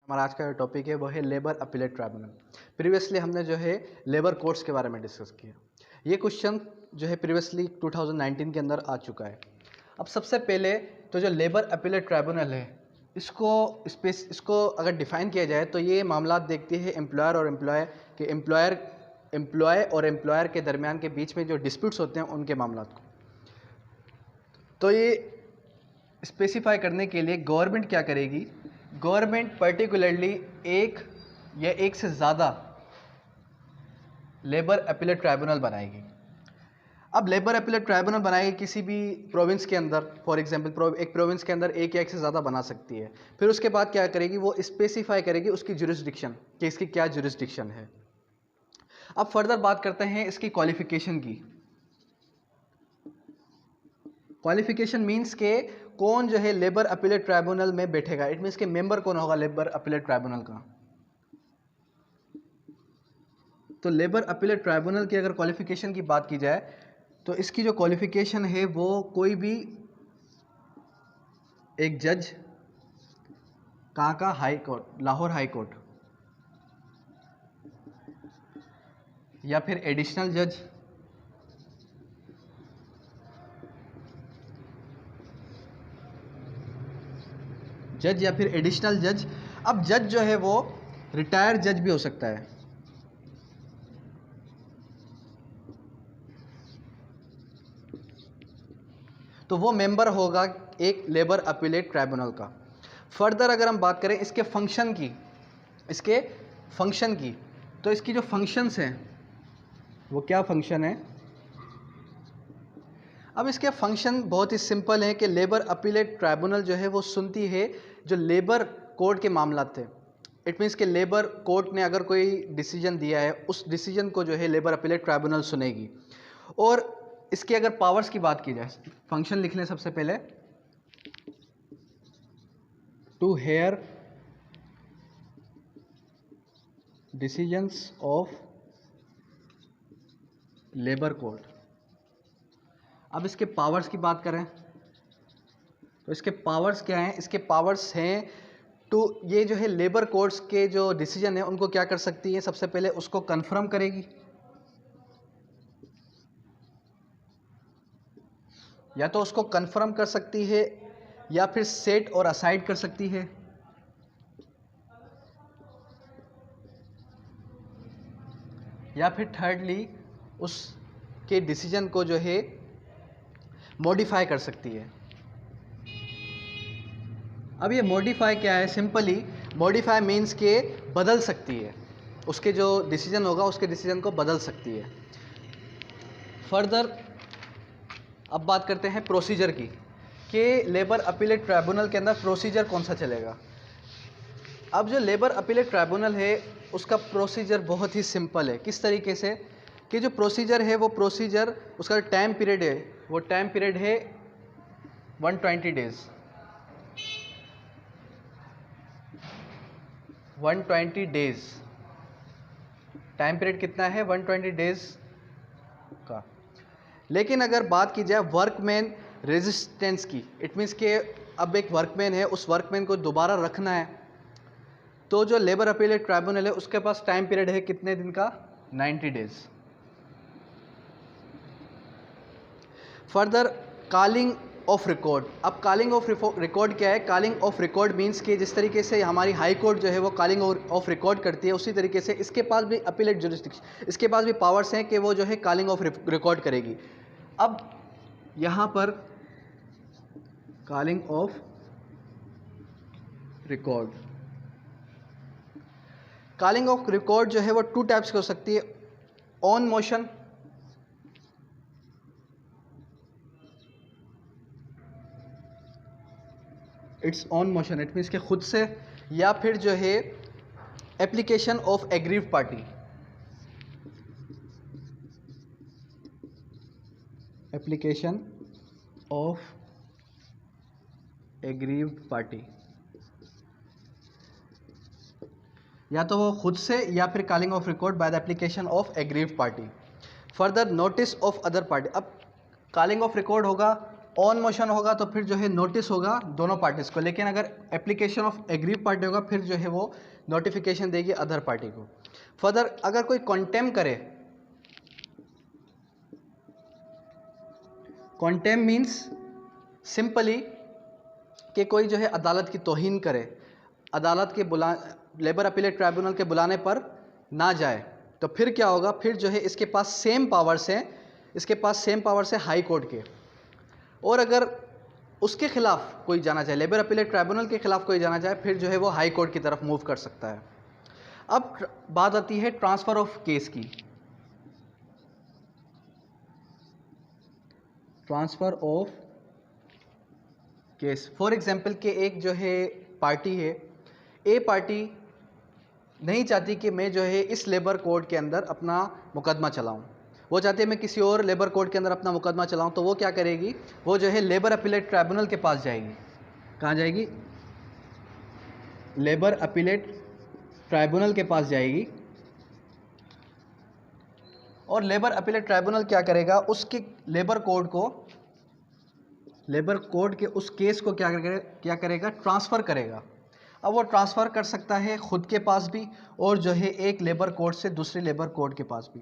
हमारा आज का जो टॉपिक है वो है लेबर अपीलेट ट्राइब्यूनल। प्रीवियसली हमने जो है लेबर कोर्ट्स के बारे में डिस्कस किया। ये क्वेश्चन जो है प्रीवियसली 2019 के अंदर आ चुका है। अब सबसे पहले तो जो लेबर अपीलेट ट्राइब्यूनल है इसको अगर डिफ़ाइन किया जाए तो ये मामला देखती है एम्प्लॉयर और एम्प्लॉयर के दरमियान के बीच में जो डिस्प्यूट्स होते हैं उनके मामला को। तो ये स्पेसिफाई करने के लिए गवर्नमेंट क्या करेगी, गवर्नमेंट पर्टिकुलरली एक या एक से ज़्यादा लेबर अपीलेट ट्राइब्यूनल बनाएगी। अब लेबर अपीलेट ट्राइब्यूनल बनाएगी किसी भी प्रोविंस के अंदर, फॉर एग्जांपल एक प्रोविंस के अंदर एक या एक से ज़्यादा बना सकती है। फिर उसके बाद क्या करेगी, वो स्पेसिफाई करेगी उसकी जुरिस्डिक्शन कि इसकी क्या जुरिस्डिक्शन है। अब फर्दर बात करते हैं इसकी क्वालिफिकेशन की। क्वालिफिकेशन मीन्स के कौन जो है लेबर अपीलेट ट्राइब्यूनल में बैठेगा। इट मीन्स के मेंबर कौन होगा लेबर अपीलेट ट्राइब्यूनल का। तो लेबर अपीलेट ट्राइब्यूनल की अगर क्वालिफिकेशन की बात की जाए तो इसकी जो क्वालिफिकेशन है वो कोई भी एक जज, कहाँ का, high court, Lahore high court, या फिर एडिशनल जज या फिर एडिशनल जज। अब जज जो है वो रिटायर जज भी हो सकता है। तो वो मेंबर होगा एक लेबर अपीलेट ट्राइब्यूनल का। फर्दर अगर हम बात करें इसके फंक्शन की, तो इसकी जो फंक्शंस हैं वो क्या फंक्शन है। अब इसके फंक्शन बहुत ही सिंपल हैं कि लेबर अपीलेट ट्राइब्यूनल जो है वो सुनती है जो लेबर कोड के मामला थे। इट मीन्स कि लेबर कोर्ट ने अगर कोई डिसीजन दिया है उस डिसीजन को जो है लेबर अपीलेट ट्राइब्यूनल सुनेगी। और इसके अगर पावर्स की बात की जाए, फंक्शन लिख लें सबसे पहले, to hear decisions of labour court. अब इसके पावर्स की बात करें तो इसके पावर्स क्या हैं। इसके पावर्स हैं तो ये जो है लेबर कोर्ट्स के जो डिसीजन है उनको क्या कर सकती है, सबसे पहले उसको कंफर्म करेगी, या तो उसको कंफर्म कर सकती है या फिर सेट और असाइड कर सकती है, या फिर थर्डली उसके डिसीजन को जो है मॉडिफाई कर सकती है। अब ये मॉडिफाई क्या है, सिंपली मॉडिफाई मीन्स के बदल सकती है, उसके जो डिसीजन होगा उसके डिसीजन को बदल सकती है। फर्दर अब बात करते हैं प्रोसीजर की कि लेबर अपीलेट ट्राइब्यूनल के अंदर प्रोसीजर कौन सा चलेगा। अब जो लेबर अपीलेट ट्राइब्यूनल है उसका प्रोसीजर बहुत ही सिंपल है। किस तरीके से कि जो प्रोसीजर है वो प्रोसीजर उसका टाइम पीरियड है वो टाइम पीरियड है 120 डेज़। 120 डेज़ टाइम पीरियड कितना है, 120 डेज़ का। लेकिन अगर बात की जाए वर्कमैन रेजिस्टेंस की, इट मीन्स के अब एक वर्कमैन है, उस वर्कमैन को दोबारा रखना है, तो जो लेबर अपीलेट ट्राइब्यूनल है उसके पास टाइम पीरियड है कितने दिन का, 90 days. Further calling of record. अब कॉलिंग ऑफ रिकॉर्ड क्या है, कॉलिंग ऑफ रिकॉर्ड मीन्स कि जिस तरीके से हमारी हाई कोर्ट जो है वो कॉलिंग ऑफ रिकॉर्ड करती है उसी तरीके से इसके पास भी अपीलेट जुरिस्डिक्शन, इसके पास भी पावर्स हैं कि वो जो है कॉलिंग ऑफ रिकॉर्ड करेगी। अब यहाँ पर calling of record, calling of record जो है वो 2 टाइप्स की हो सकती है, on motion, it's on motion, it means के खुद से, या फिर जो है application of aggrieve party, application of aggrieve party, या तो वो खुद से या फिर calling of record by the application of aggrieve party. Further notice of other party. अब कॉलिंग ऑफ रिकॉर्ड होगा ऑन मोशन होगा तो फिर जो है नोटिस होगा दोनों पार्टीज को, लेकिन अगर एप्लीकेशन ऑफ एग्रीव पार्टी होगा फिर जो है वो नोटिफिकेशन देगी अदर पार्टी को। फर्दर अगर कोई कॉन्टेम करे, कॉन्टेम मीन्स सिंपली कि कोई जो है अदालत की तौहीन करे, अदालत के लेबर अपीलेट ट्राइब्यूनल के बुलाने पर ना जाए, तो फिर क्या होगा, फिर जो है इसके पास सेम पावर्स हैं, इसके पास सेम पावर्स है हाई कोर्ट के। और अगर उसके खिलाफ कोई जाना चाहे, लेबर अपीलेट ट्राइब्यूनल के खिलाफ कोई जाना चाहे, फिर जो है वो हाई कोर्ट की तरफ मूव कर सकता है। अब बात आती है ट्रांसफ़र ऑफ केस की। Transfer of case, for example कि एक जो है पार्टी है, ए पार्टी नहीं चाहती कि मैं जो है इस लेबर कोड के अंदर अपना मुकदमा चलाऊं, वो चाहती है मैं किसी और लेबर कोड के अंदर अपना मुकदमा चलाऊं, तो वो क्या करेगी, वो जो है लेबर अपीलेट ट्राइब्यूनल के पास जाएगी। कहाँ जाएगी? लेबर अपीलेट ट्राइब्यूनल के पास जाएगी। और लेबर अपीलेट ट्राइब्यूनल क्या करेगा, उसके लेबर कोड के उस केस को क्या करेगा, ट्रांसफ़र करेगा। अब वो ट्रांसफ़र कर सकता है खुद के पास भी और जो है एक लेबर कोड से दूसरे लेबर कोड के पास भी।